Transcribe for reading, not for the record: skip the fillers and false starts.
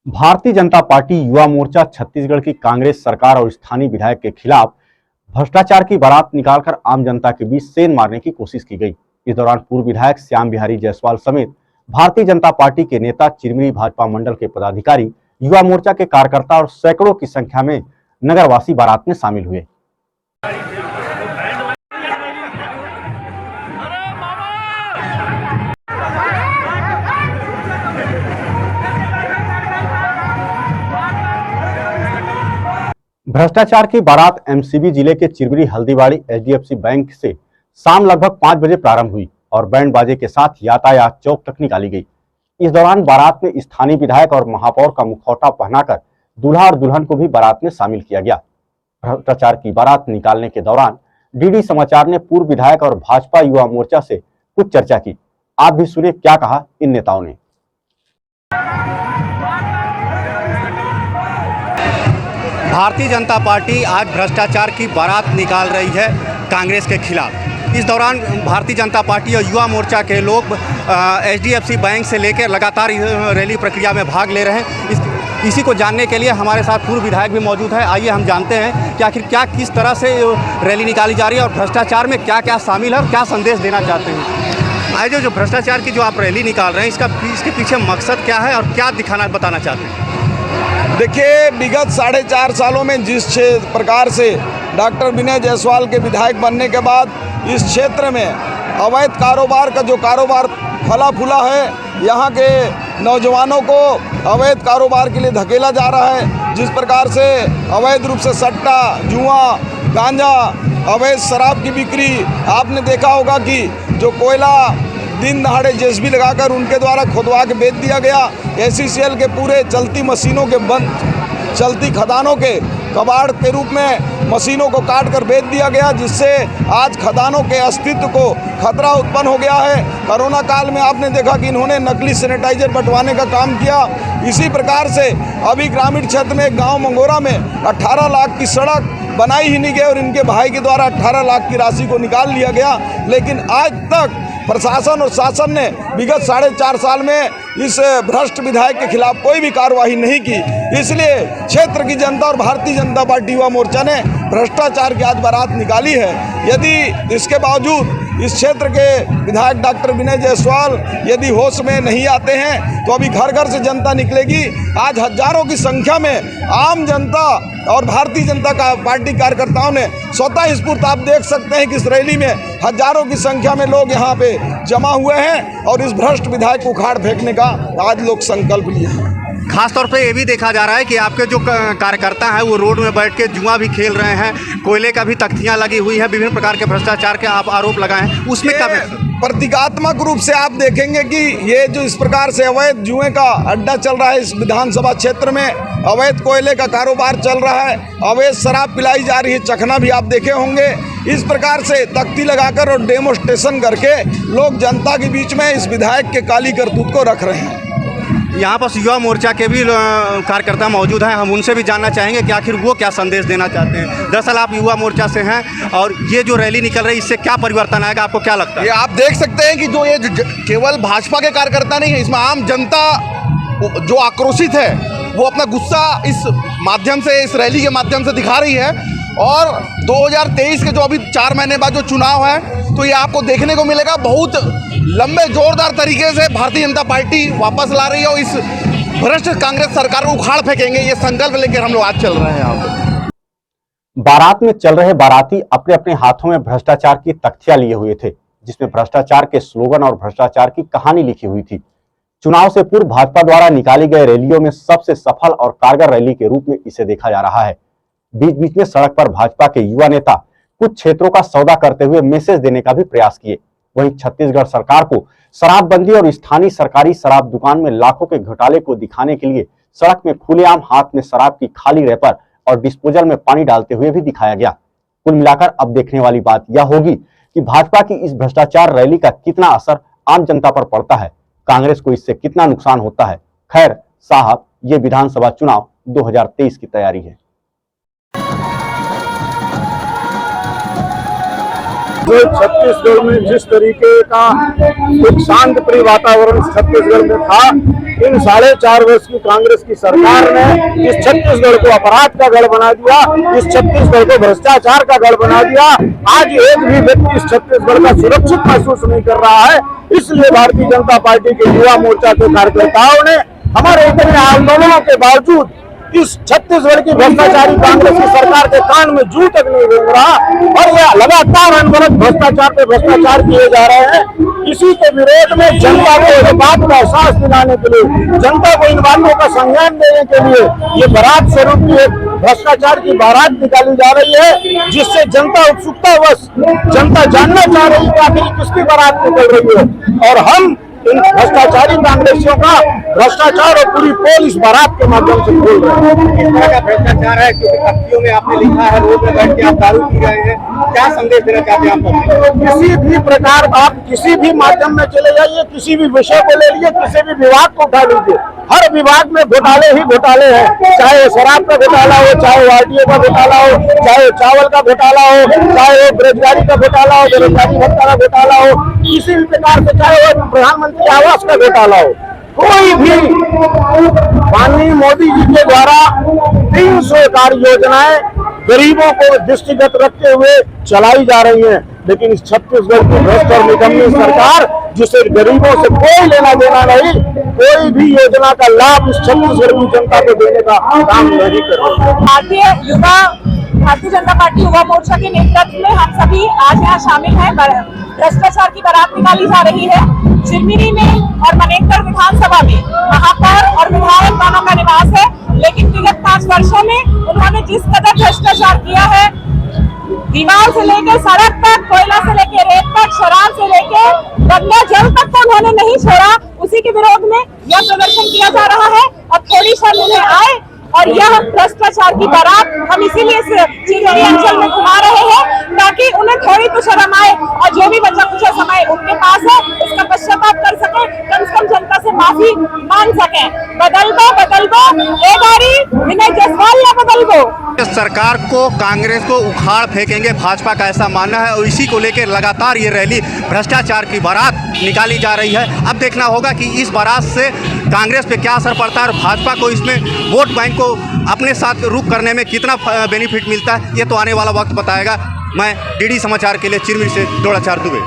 Bharatiya Janata party Yuva Morcha Chhattisgarh की कांग्रेस सरकार और स्थानीय विधायक के खिलाफ भ्रष्टाचार की बारात निकालकर आम जनता के बीच सेंध मारने की कोशिश की गई। इस दौरान पूर्व विधायक श्याम बिहारी जायसवाल समेत भारतीय जनता पार्टी के नेता, चिरमिरी भाजपा मंडल के पदाधिकारी, युवा मोर्चा के कार्यकर्ता और सैकड़ों की संख्या में नगरवासी बारात में शामिल हुए। भ्रष्टाचार की बारात एमसीबी जिले के चिरमिरी हल्दीबाड़ी एचडीएफसी बैंक से शाम लगभग 5 बजे प्रारंभ हुई और बैंड बाजे के साथ यातायात चौक तक निकाली गई। इस दौरान बारात में स्थानीय विधायक और महापौर का मुखौटा पहनाकर दूल्हा और दुल्हन को भी बारात में शामिल किया गया। भ्रष्टाचार की बारात निकालने के दौरान डीडी समाचार ने पूर्व विधायक और भाजपा युवा मोर्चा से कुछ चर्चा की। आप भी सुने क्या कहा इन नेताओं ने। भारतीय जनता पार्टी आज भ्रष्टाचार की बारात निकाल रही है कांग्रेस के खिलाफ। इस दौरान भारतीय जनता पार्टी और युवा मोर्चा के लोग एचडीएफसी बैंक से लेकर लगातार रैली प्रक्रिया में भाग ले रहे हैं। इसी को जानने के लिए हमारे साथ पूर्व विधायक भी मौजूद है। आइए हम जानते हैं कि आखिर क्या किस तरह से रैली निकाली जा रही है और भ्रष्टाचार में क्या क्या शामिल है और क्या संदेश देना चाहते हैं। आज जो भ्रष्टाचार की जो आप रैली निकाल रहे हैं, इसके पीछे मकसद क्या है और क्या बताना चाहते हैं? देखिए, विगत 4.5 सालों में जिस प्रकार से डॉक्टर विनय जायसवाल के विधायक बनने के बाद इस क्षेत्र में अवैध कारोबार का जो कारोबार फला फूला है, यहाँ के नौजवानों को अवैध कारोबार के लिए धकेला जा रहा है। जिस प्रकार से अवैध रूप से सट्टा, जुआ, गांजा, अवैध शराब की बिक्री, आपने देखा होगा कि जो कोयला दिन दहाड़े जेसीबी लगाकर उनके द्वारा खुदवा के बेच दिया गया। एसीसीएल के पूरे चलती मशीनों के बंद, चलती खदानों के कबाड़ के रूप में मशीनों को काट कर बेच दिया गया, जिससे आज खदानों के अस्तित्व को खतरा उत्पन्न हो गया है। कोरोना काल में आपने देखा कि इन्होंने नकली सैनिटाइजर बंटवाने का काम किया। इसी प्रकार से अभी ग्रामीण क्षेत्र में गाँव मंगोरा में 18 लाख की सड़क बनाई ही नहीं गई और इनके भाई के द्वारा 18 लाख की राशि को निकाल लिया गया। लेकिन आज तक प्रशासन और शासन ने विगत 4.5 साल में इस भ्रष्ट विधायक के खिलाफ कोई भी कार्रवाई नहीं की। इसलिए क्षेत्र की जनता और भारतीय जनता पार्टी युवा मोर्चा ने भ्रष्टाचार की आज बारात निकाली है। यदि इसके बावजूद इस क्षेत्र के विधायक डॉक्टर विनय जायसवाल यदि होश में नहीं आते हैं तो अभी घर घर से जनता निकलेगी। आज हजारों की संख्या में आम जनता और भारतीय जनता पार्टी कार्यकर्ताओं ने स्वतः स्फूर्त, आप देख सकते हैं कि इस रैली में हजारों की संख्या में लोग यहाँ पे जमा हुए हैं और इस भ्रष्ट विधायक को उखाड़ फेंकने का आज लोग संकल्प लिए हैं। खासतौर पे ये भी देखा जा रहा है कि आपके जो कार्यकर्ता हैं वो रोड में बैठ के जुआ भी खेल रहे हैं, कोयले का भी तख्तियां लगी हुई है, विभिन्न प्रकार के भ्रष्टाचार के आप आरोप लगाए हैं, उसमें क्या प्रतीकात्मक रूप से आप देखेंगे कि ये जो इस प्रकार से अवैध जुए का अड्डा चल रहा है इस विधानसभा क्षेत्र में, अवैध कोयले का कारोबार चल रहा है, अवैध शराब पिलाई जा रही है, चखना भी आप देखे होंगे। इस प्रकार से तख्ती लगाकर और डेमोस्ट्रेशन करके लोग जनता के बीच में इस विधायक के काली करतूत को रख रहे हैं। यहाँ पर युवा मोर्चा के भी कार्यकर्ता मौजूद हैं, हम उनसे भी जानना चाहेंगे कि आखिर वो क्या संदेश देना चाहते हैं। दरअसल आप युवा मोर्चा से हैं और ये जो रैली निकल रही है इससे क्या परिवर्तन आएगा, आपको क्या लगता है? ये आप देख सकते हैं कि जो ये केवल भाजपा के कार्यकर्ता नहीं है, इसमें आम जनता जो आक्रोशित है वो अपना गुस्सा इस माध्यम से, इस रैली के माध्यम से दिखा रही है। और 2023 के जो अभी 4 महीने बाद जो चुनाव है तो ये आपको देखने को मिलेगा, बहुत लंबे जोरदार तरीके से भारतीय जनता पार्टी वापस ला रही है और इस भ्रष्ट कांग्रेस सरकार को उखाड़ फेंकेंगे, ये संकल्प लेकर हम लोग आज चल रहे हैं यहाँ पे। बारात में चल रहे बाराती अपने अपने हाथों में भ्रष्टाचार की तख्तियां लिए हुए थे, जिसमें भ्रष्टाचार के स्लोगन और भ्रष्टाचार की कहानी लिखी हुई थी। चुनाव से पूर्व भाजपा द्वारा निकाली गई रैलियों में सबसे सफल और कारगर रैली के रूप में इसे देखा जा रहा है। बीच बीच में सड़क पर भाजपा के युवा नेता कुछ क्षेत्रों का सौदा करते हुए मैसेज देने का भी प्रयास किए। वहीं छत्तीसगढ़ सरकार को शराबबंदी और स्थानीय सरकारी शराब दुकान में लाखों के घोटाले को दिखाने के लिए सड़क में खुलेआम हाथ में शराब की खाली रैपर और डिस्पोजल में पानी डालते हुए भी दिखाया गया। कुल मिलाकर अब देखने वाली बात यह होगी कि भाजपा की इस भ्रष्टाचार रैली का कितना असर आम जनता पर पड़ता है, कांग्रेस को इससे कितना नुकसान होता है। खैर साहब, ये विधानसभा चुनाव 2023 की तैयारी है। जो छत्तीसगढ़ में जिस तरीके का एक शांत प्रिय वातावरण छत्तीसगढ़ में था, इन 4.5 वर्ष की कांग्रेस की सरकार ने इस छत्तीसगढ़ को अपराध का गढ़ बना दिया, इस छत्तीसगढ़ को भ्रष्टाचार का गढ़ बना दिया। आज एक भी व्यक्ति इस छत्तीसगढ़ का सुरक्षित महसूस नहीं कर रहा है। इसलिए भारतीय जनता पार्टी के युवा मोर्चा के कार्यकर्ताओं ने हमारे इतने आंदोलनों के बावजूद इस छत्तीसगढ़ की भ्रष्टाचारी कांग्रेस की सरकार के कान में जू तक नहीं गूंज रहा और यह लगातार अनवरत भ्रष्टाचार पे भ्रष्टाचार किए जा रहे हैं। इसी के विरोध में जनता को इस बात का एहसास दिलाने के लिए, जनता को इन बातों का संज्ञान देने के लिए ये बारात स्वरूप की एक भ्रष्टाचार की बारात निकाली जा रही है, जिससे जनता उत्सुकतावश जनता जानना चाह रही है कि आखिर किसकी बारात निकल रही है। और हम इन भ्रष्टाचारी कांग्रेसियों का भ्रष्टाचार और पूरी पोल इस बारात के माध्यम से खोल रहे हैं। किस तरह का भ्रष्टाचार है, क्योंकि तख्तियों में आपने लिखा है रोड में बैठ के आप दारू पी रहे हैं, क्या संदेश देना चाहते हैं आप? किसी भी प्रकार आप किसी भी माध्यम में चले जाइए, किसी भी विषय को ले लीजिए, किसी भी विभाग को उठा लीजिए, हर विभाग में घोटाले ही घोटाले हैं। चाहे शराब का घोटाला हो, चाहे आरटीओ का घोटाला हो, चाहे चावल का घोटाला हो, चाहे बेरोजगारी का घोटाला हो, बेरोजगारी भत्ता का घोटाला हो, किसी भी प्रकार से, चाहे वो प्रधानमंत्री आवास का घोटाला हो, कोई भी माननीय मोदी जी के द्वारा 300 कार्य योजनाएं गरीबों को दृष्टिगत रखते हुए चलाई जा रही हैं, लेकिन इस छत्तीसगढ़ की भ्रष्ट और निकम्मी सरकार, जिसे गरीबों से कोई लेना देना नहीं, कोई भी योजना का लाभ इस छत्तीसगढ़ की जनता को देने का काम नहीं कर रही। भारतीय जनता पार्टी युवा मोर्चा के नेतृत्व में हम सभी आज यहाँ शामिल हैं। भ्रष्टाचार की बारात निकाली जा रही है। चिरमिरी में और मनेकर विधानसभा में महापौर और विधायक दोनों का निवास है, लेकिन विगत 5 वर्षों में उन्होंने जिस कदर भ्रष्टाचार किया है, दीवार से लेकर सड़क तक, कोयला से लेकर रेत तक, शराब से लेकर गंगा जल तक तो उन्होंने नहीं छोड़ा। उसी के विरोध में यह प्रदर्शन किया जा रहा है और थोड़ी शर्म उन्हें आए और यह भ्रष्टाचार की बारात हम इसीलिए इस चिरमिरी अंचल में घुमा रहे हैं, ताकि उन्हें थोड़ी तो शर्म आए और जो भी बचा कुछ समय उनके पास है उसका पश्चाताप कर सके, कम से कम जनता से माफी मांग सके। बदल दो ए बारी विनय जायसवाल या बदल दो। सरकार को, कांग्रेस को उखाड़ फेंकेंगे, भाजपा का ऐसा मानना है और इसी को लेकर लगातार ये रैली भ्रष्टाचार की बारात निकाली जा रही है। अब देखना होगा कि इस बारात से कांग्रेस पे क्या असर पड़ता है और भाजपा को इसमें वोट बैंक को अपने साथ रुख करने में कितना बेनिफिट मिलता है, ये तो आने वाला वक्त बताएगा। मैं डीडी समाचार के लिए चिरमिरी से द्रोणाचार्य दुबे।